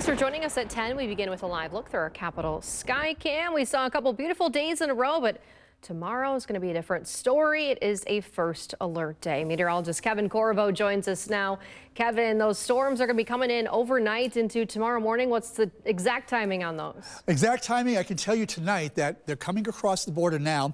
Thanks for joining us at 10. We begin with a live look through our Capitol Sky Cam. We saw a couple beautiful days in a row, but tomorrow is going to be a different story. It is a first alert day. Meteorologist Kevin Corvo joins us now. Kevin, those storms are going to be coming in overnight into tomorrow morning. What's the exact timing on those? Exact timing, I can tell you tonight that they're coming across the border now.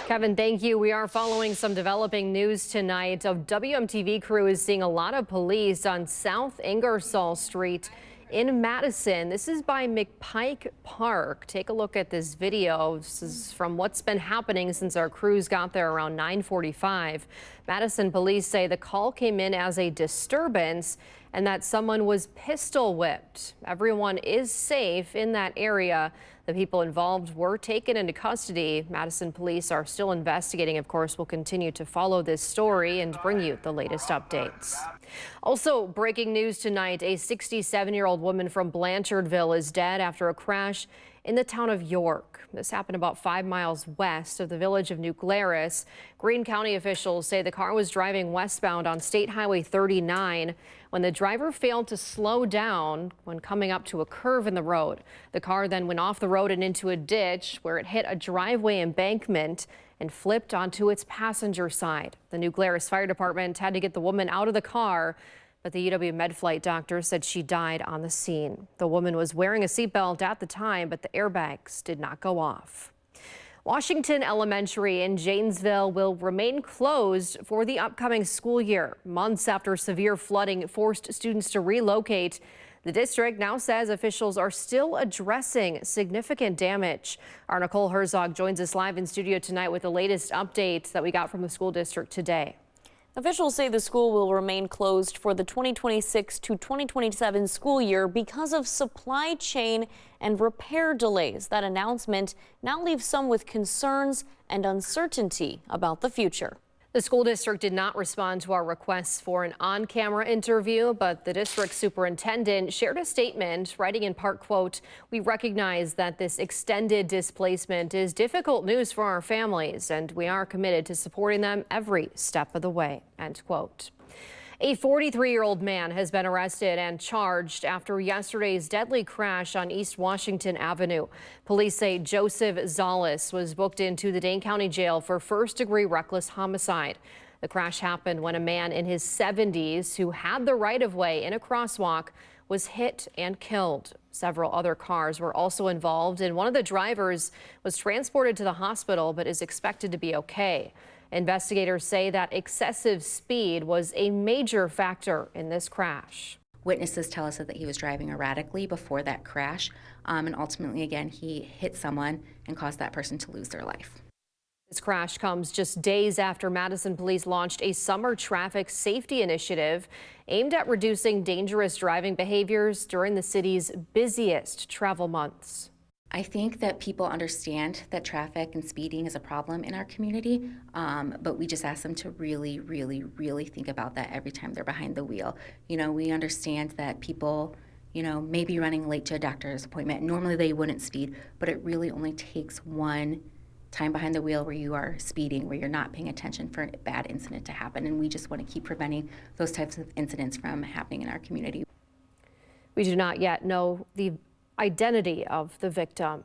Kevin, thank you. We are following some developing news tonight. A WMTV crew is seeing a lot of police on South Ingersoll Street in Madison. This is by McPike Park. Take a look at this video. This is from what's been happening since our crews got there around 9:45. Madison police say the call came in as a disturbance and that someone was pistol whipped. Everyone is safe in that area. The people involved were taken into custody. Madison police are still investigating. Of course, we'll continue to follow this story and bring you the latest updates. Also breaking news tonight, a 67-year-old woman from Blanchardville is dead after a crash in the town of York. This happened about 5 miles west of the village of New Glarus. Greene County officials say the car was driving westbound on State Highway 39 when the driver failed to slow down when coming up to a curve in the road. The car then went off the road and into a ditch where it hit a driveway embankment and flipped onto its passenger side. The New Glarus Fire Department had to get the woman out of the car, but the UW Medflight doctor said she died on the scene. The woman was wearing a seatbelt at the time, but the airbags did not go off. Washington Elementary in Janesville will remain closed for the upcoming school year. Months after severe flooding forced students to relocate, the district now says officials are still addressing significant damage. Our Nicole Herzog joins us live in studio tonight with the latest updates that we got from the school district today. Officials say the school will remain closed for the 2026 to 2027 school year because of supply chain and repair delays. That announcement now leaves some with concerns and uncertainty about the future. The school district did not respond to our requests for an on-camera interview, but the district superintendent shared a statement, writing in part, quote, "We recognize that this extended displacement is difficult news for our families, and we are committed to supporting them every step of the way," end quote. A 43-year-old man has been arrested and charged after yesterday's deadly crash on East Washington Avenue. Police say Joseph Zalis was booked into the Dane County Jail for first-degree reckless homicide. The crash happened when a man in his 70s who had the right-of-way in a crosswalk was hit and killed. Several other cars were also involved, and one of the drivers was transported to the hospital but is expected to be okay. Investigators say that excessive speed was a major factor in this crash. Witnesses tell us that he was driving erratically before that crash, and ultimately, again, he hit someone and caused that person to lose their life. This crash comes just days after Madison police launched a summer traffic safety initiative aimed at reducing dangerous driving behaviors during the city's busiest travel months. I think that people understand that traffic and speeding is a problem in our community, but we just ask them to really, really, really think about that every time they're behind the wheel. You know, we understand that people, may be running late to a doctor's appointment. Normally they wouldn't speed, but it really only takes one time behind the wheel where you are speeding, where you're not paying attention, for a bad incident to happen. And we just want to keep preventing those types of incidents from happening in our community. We do not yet know the identity of the victim.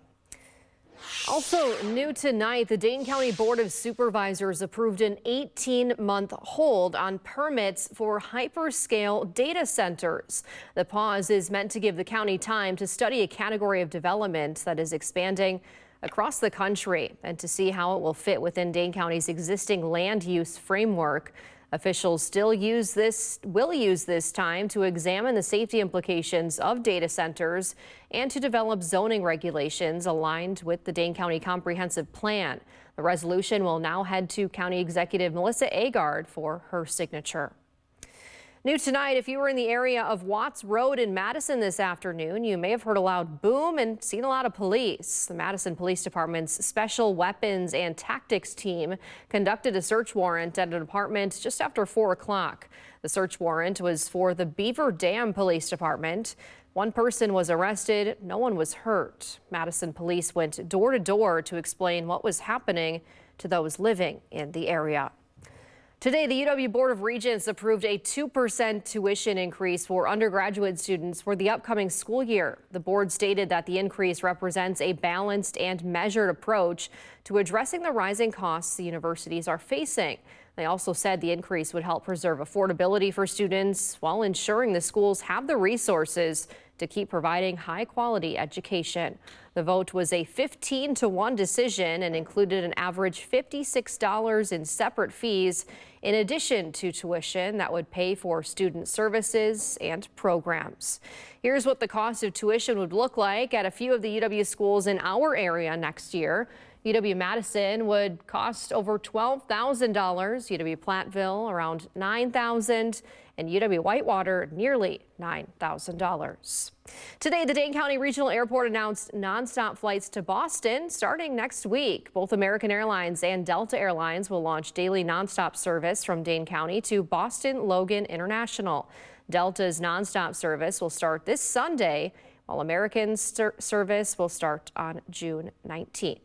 Also new tonight, the Dane County Board of Supervisors approved an 18-month hold on permits for hyperscale data centers. The pause is meant to give the county time to study a category of development that is expanding across the country and to see how it will fit within Dane County's existing land use framework. Officials will use this time to examine the safety implications of data centers and to develop zoning regulations aligned with the Dane County Comprehensive Plan. The resolution will now head to County Executive Melissa Agard for her signature. New tonight, if you were in the area of Watts Road in Madison this afternoon, you may have heard a loud boom and seen a lot of police. The Madison Police Department's Special Weapons and Tactics team conducted a search warrant at an apartment just after 4 o'clock. The search warrant was for the Beaver Dam Police Department. One person was arrested. No one was hurt. Madison police went door to door to explain what was happening to those living in the area. Today, the UW Board of Regents approved a 2% tuition increase for undergraduate students for the upcoming school year. The board stated that the increase represents a balanced and measured approach to addressing the rising costs the universities are facing. They also said the increase would help preserve affordability for students while ensuring the schools have the resources to keep providing high-quality education. The vote was a 15-1 decision and included an average $56 in separate fees in addition to tuition that would pay for student services and programs. Here's what the cost of tuition would look like at a few of the UW schools in our area next year. UW-Madison would cost over $12,000, UW-Platteville around $9,000, and UW-Whitewater nearly $9,000. Today, the Dane County Regional Airport announced nonstop flights to Boston starting next week. Both American Airlines and Delta Airlines will launch daily nonstop service from Dane County to Boston Logan International. Delta's nonstop service will start this Sunday, while American's service will start on June 19th.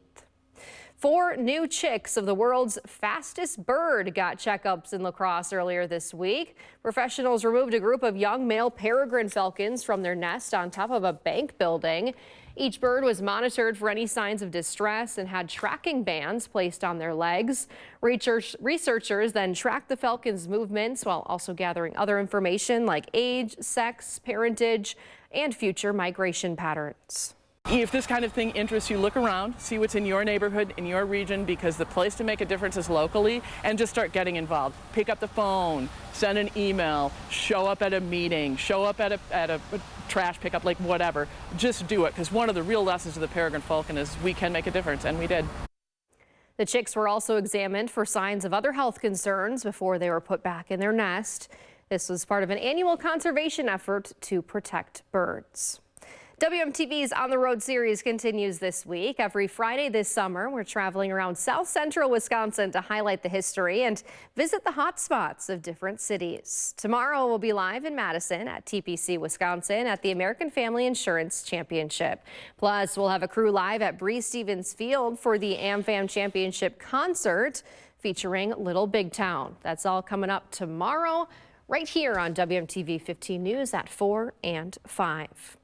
4 new chicks of the world's fastest bird got checkups in La Crosse earlier this week. Professionals removed a group of young male peregrine falcons from their nest on top of a bank building. Each bird was monitored for any signs of distress and had tracking bands placed on their legs. Researchers then tracked the falcons' movements while also gathering other information like age, sex, parentage, and future migration patterns. If this kind of thing interests you, look around, see what's in your neighborhood, in your region, because the place to make a difference is locally, and just start getting involved. Pick up the phone, send an email, show up at a meeting, show up at a trash pickup, like whatever. Just do it, because one of the real lessons of the peregrine falcon is we can make a difference, and we did. The chicks were also examined for signs of other health concerns before they were put back in their nest. This was part of an annual conservation effort to protect birds. WMTV's On the Road series continues this week. Every Friday this summer, we're traveling around South Central Wisconsin to highlight the history and visit the hot spots of different cities. Tomorrow, we'll be live in Madison at TPC Wisconsin at the American Family Insurance Championship. Plus, we'll have a crew live at Breese Stevens Field for the AmFam Championship concert featuring Little Big Town. That's all coming up tomorrow right here on WMTV 15 News at 4 and 5.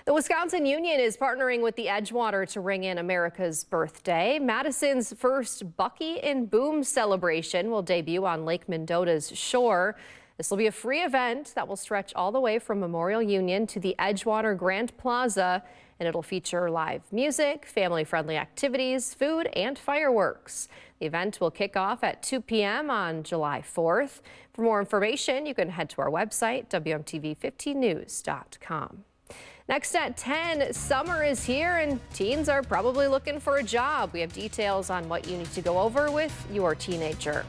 The Wisconsin Union is partnering with the Edgewater to ring in America's birthday. Madison's first Bucky and Boom celebration will debut on Lake Mendota's shore. This will be a free event that will stretch all the way from Memorial Union to the Edgewater Grand Plaza, and it'll feature live music, family-friendly activities, food, and fireworks. The event will kick off at 2 p.m. on July 4th. For more information, you can head to our website, WMTV15news.com. Next at 10, summer is here and teens are probably looking for a job. We have details on what you need to go over with your teenager.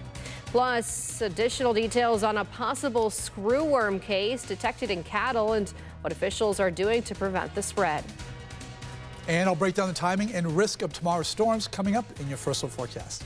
Plus, additional details on a possible screwworm case detected in cattle and what officials are doing to prevent the spread. And I'll break down the timing and risk of tomorrow's storms coming up in your first look forecast.